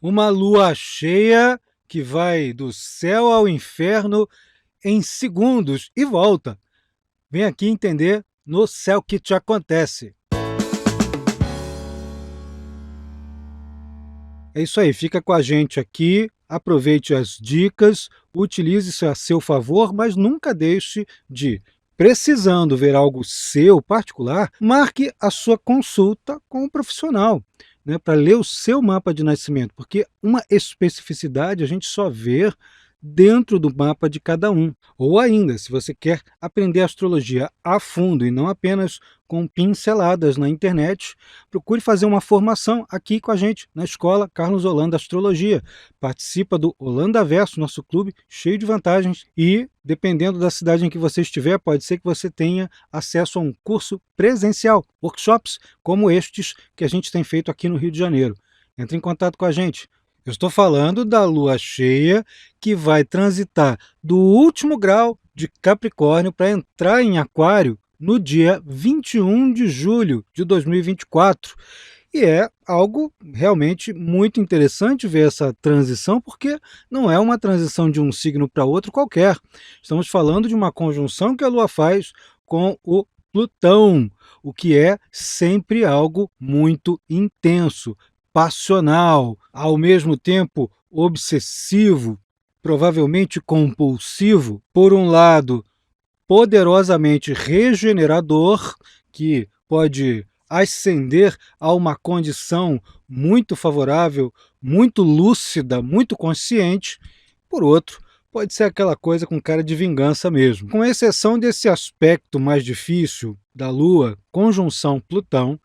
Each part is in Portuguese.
Uma lua cheia que vai do céu ao inferno em segundos e volta. Vem aqui entender no céu que te acontece. É isso aí, fica com a gente aqui, aproveite as dicas, utilize isso a seu favor, mas nunca deixe de, precisando ver algo seu particular, marque a sua consulta com um profissional, né, para ler o seu mapa de nascimento, porque uma especificidade a gente só vê dentro do mapa de cada um. Ou ainda, se você quer aprender astrologia a fundo e não apenas com pinceladas na internet, procure fazer uma formação aqui com a gente na escola Carlos Holanda Astrologia. Participa do Holanda Verso, nosso clube cheio de vantagens, e dependendo da cidade em que você estiver, pode ser que você tenha acesso a um curso presencial, workshops como estes que a gente tem feito aqui no Rio de Janeiro. Entre em contato com a gente. Eu estou falando da lua cheia que vai transitar do último grau de Capricórnio para entrar em Aquário no dia 21 de julho de 2024. E é algo realmente muito interessante ver essa transição, porque não é uma transição de um signo para outro qualquer. Estamos falando de uma conjunção que a Lua faz com o Plutão, o que é sempre algo muito intenso, passional, ao mesmo tempo obsessivo, provavelmente compulsivo. Por um lado, poderosamente regenerador, que pode ascender a uma condição muito favorável, muito lúcida, muito consciente. Por outro, pode ser aquela coisa com cara de vingança mesmo. Com exceção desse aspecto mais difícil da Lua, conjunção Plutão,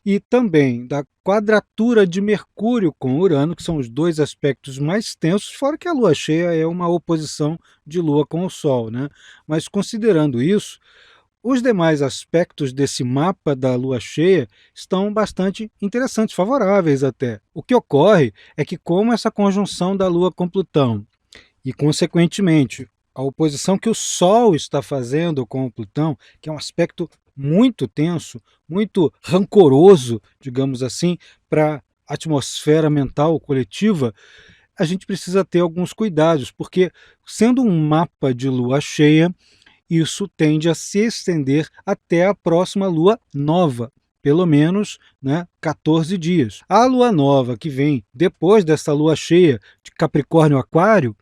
e também da quadratura de Mercúrio com Urano, que são os dois aspectos mais tensos, fora que a Lua cheia é uma oposição de Lua com o Sol, né? Mas considerando isso, os demais aspectos desse mapa da Lua cheia estão bastante interessantes, favoráveis até. O que ocorre é que, como essa conjunção da Lua com Plutão e, consequentemente, a oposição que o Sol está fazendo com o Plutão, que é um aspecto muito tenso, muito rancoroso, digamos assim, para a atmosfera mental coletiva, a gente precisa ter alguns cuidados, porque, sendo um mapa de lua cheia, isso tende a se estender até a próxima lua nova, pelo menos, né, 14 dias. A lua nova que vem depois dessa lua cheia de Capricórnio-Aquário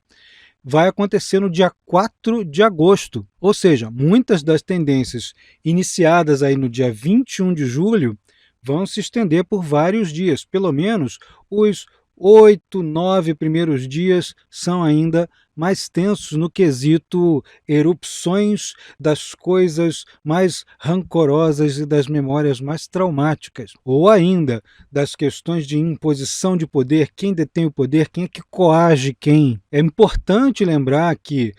vai acontecer no dia 4 de agosto, ou seja, muitas das tendências iniciadas aí no dia 21 de julho vão se estender por vários dias, pelo menos os 8, 9 primeiros dias são ainda mais tensos no quesito erupções das coisas mais rancorosas e das memórias mais traumáticas, ou ainda das questões de imposição de poder, quem detém o poder, quem é que coage quem. É importante lembrar que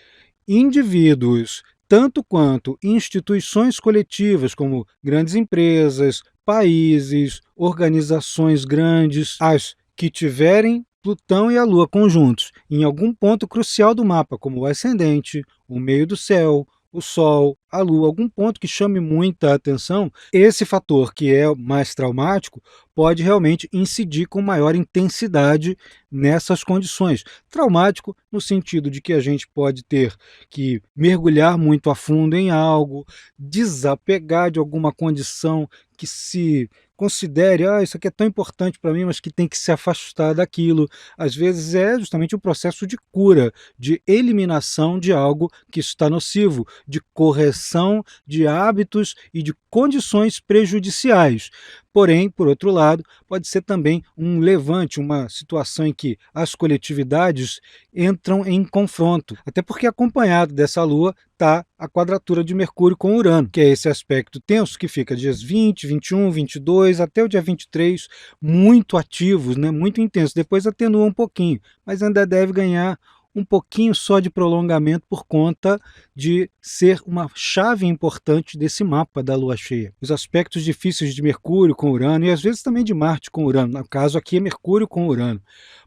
indivíduos, tanto quanto instituições coletivas, como grandes empresas, países, organizações grandes, as que tiverem Plutão e a Lua conjuntos em algum ponto crucial do mapa, como o ascendente, o meio do céu, o Sol, a Lua, algum ponto que chame muita atenção, esse fator que é mais traumático pode realmente incidir com maior intensidade nessas condições. Traumático no sentido de que a gente pode ter que mergulhar muito a fundo em algo, desapegar de alguma condição que se considere, isso aqui é tão importante para mim, mas que tem que se afastar daquilo. Às vezes é justamente um processo de cura, de eliminação de algo que está nocivo, de correção de hábitos e de condições prejudiciais. Porém, por outro lado, pode ser também um levante, uma situação em que as coletividades entram em confronto. Até porque acompanhado dessa Lua está a quadratura de Mercúrio com Urano, que é esse aspecto tenso que fica dias 20, 21, 22 até o dia 23, muito ativos, né, muito intensos. Depois atenua um pouquinho, mas ainda deve ganhar um pouquinho só de prolongamento por conta de ser uma chave importante desse mapa da Lua cheia. Os aspectos difíceis de Mercúrio com Urano e às vezes também de Marte com Urano, no caso aqui é Mercúrio com Urano,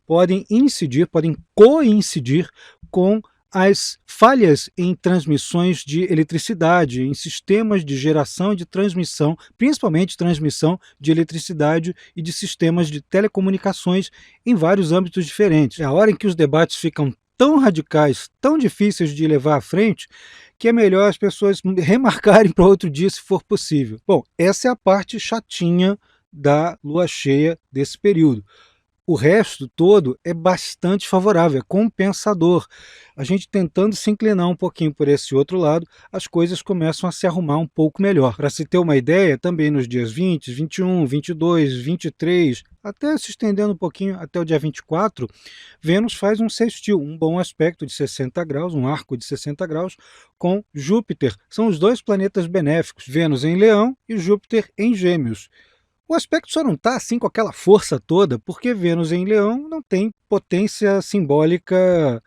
podem incidir, podem coincidir com as falhas em transmissões de eletricidade, em sistemas de geração e de transmissão, principalmente transmissão de eletricidade e de sistemas de telecomunicações em vários âmbitos diferentes. É a hora em que os debates ficam tão radicais, tão difíceis de levar à frente, que é melhor as pessoas remarcarem para outro dia, se for possível. Bom, essa é a parte chatinha da lua cheia desse período. O resto todo é bastante favorável, é compensador. A gente tentando se inclinar um pouquinho por esse outro lado, as coisas começam a se arrumar um pouco melhor. Para se ter uma ideia, também nos dias 20, 21, 22, 23, até se estendendo um pouquinho até o dia 24, Vênus faz um sextil, um bom aspecto de 60 graus, um arco de 60 graus com Júpiter. São os dois planetas benéficos, Vênus em Leão e Júpiter em Gêmeos. O aspecto só não está assim com aquela força toda, porque Vênus em Leão não tem potência simbólica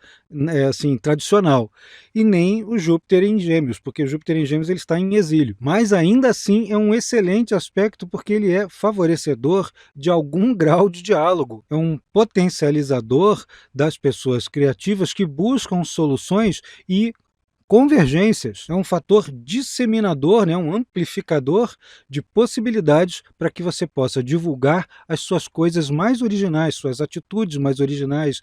assim, tradicional. E nem o Júpiter em Gêmeos, porque o Júpiter em Gêmeos ele está em exílio. Mas ainda assim é um excelente aspecto porque ele é favorecedor de algum grau de diálogo. É um potencializador das pessoas criativas que buscam soluções e convergências. É um fator disseminador, né, um amplificador de possibilidades para que você possa divulgar as suas coisas mais originais, suas atitudes mais originais,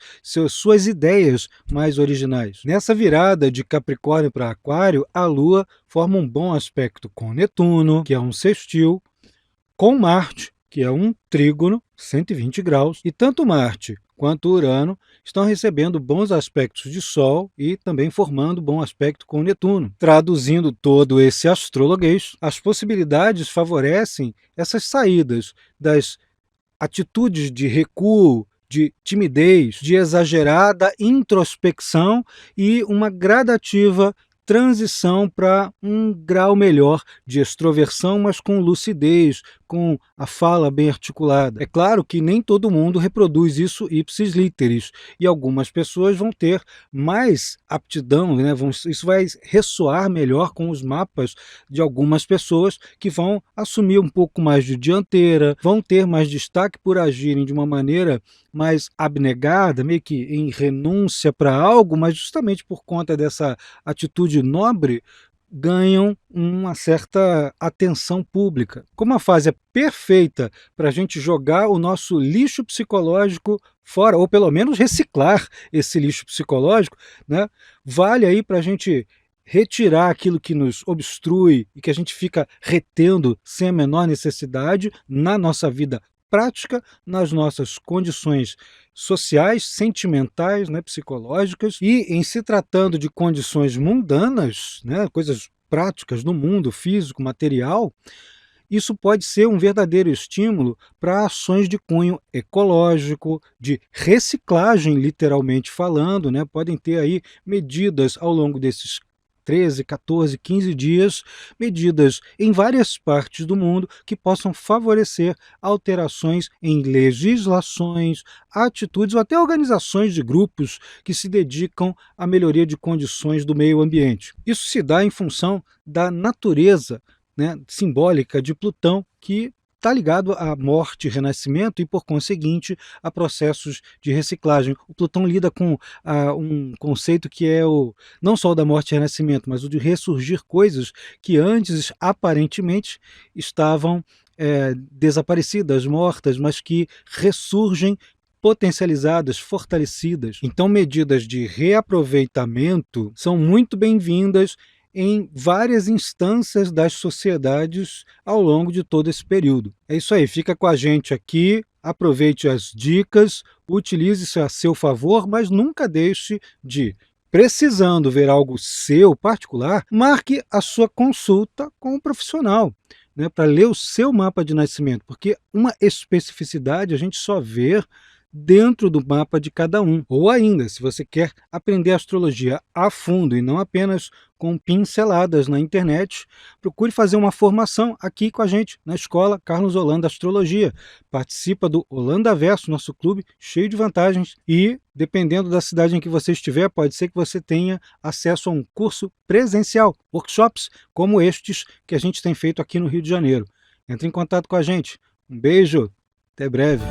suas ideias mais originais. Nessa virada de Capricórnio para Aquário, a Lua forma um bom aspecto com Netuno, que é um sextil, com Marte, que é um trígono, 120 graus, e tanto Marte quanto Urano estão recebendo bons aspectos de Sol e também formando bom aspecto com Netuno. Traduzindo todo esse astrologuês, as possibilidades favorecem essas saídas das atitudes de recuo, de timidez, de exagerada introspecção e uma gradativa transição para um grau melhor de extroversão, mas com lucidez, com a fala bem articulada. É claro que nem todo mundo reproduz isso ipsis literis, e algumas pessoas vão ter mais aptidão, né? Isso vai ressoar melhor com os mapas de algumas pessoas que vão assumir um pouco mais de dianteira, vão ter mais destaque por agirem de uma maneira mais abnegada, meio que em renúncia para algo, mas justamente por conta dessa atitude nobre, ganham uma certa atenção pública. Como a fase é perfeita para a gente jogar o nosso lixo psicológico fora, ou pelo menos reciclar esse lixo psicológico, né? Vale aí para a gente retirar aquilo que nos obstrui e que a gente fica retendo sem a menor necessidade na nossa vida prática, nas nossas condições sociais, sentimentais, né, psicológicas, e em se tratando de condições mundanas, né, coisas práticas do mundo físico, material, isso pode ser um verdadeiro estímulo para ações de cunho ecológico, de reciclagem, literalmente falando, né? Podem ter aí medidas ao longo desses 13, 14, 15 dias, medidas em várias partes do mundo que possam favorecer alterações em legislações, atitudes ou até organizações de grupos que se dedicam à melhoria de condições do meio ambiente. Isso se dá em função da natureza, né, simbólica de Plutão, que está ligado à morte e renascimento e, por conseguinte, a processos de reciclagem. O Plutão lida com um conceito que é não só o da morte e renascimento, mas o de ressurgir coisas que antes, aparentemente, estavam desaparecidas, mortas, mas que ressurgem potencializadas, fortalecidas. Então, medidas de reaproveitamento são muito bem-vindas em várias instâncias das sociedades ao longo de todo esse período. É isso aí, fica com a gente aqui, aproveite as dicas, utilize isso a seu favor, mas nunca deixe de, precisando ver algo seu particular, marque a sua consulta com um profissional, né, para ler o seu mapa de nascimento, porque uma especificidade a gente só vê dentro do mapa de cada um. Ou ainda, se você quer aprender astrologia a fundo e não apenas com pinceladas na internet, procure fazer uma formação aqui com a gente na Escola Carlos Holanda Astrologia. Participa do Holanda Verso, nosso clube cheio de vantagens, e dependendo da cidade em que você estiver, pode ser que você tenha acesso a um curso presencial, workshops como estes que a gente tem feito aqui no Rio de Janeiro. Entre em contato com a gente. Um beijo, até breve.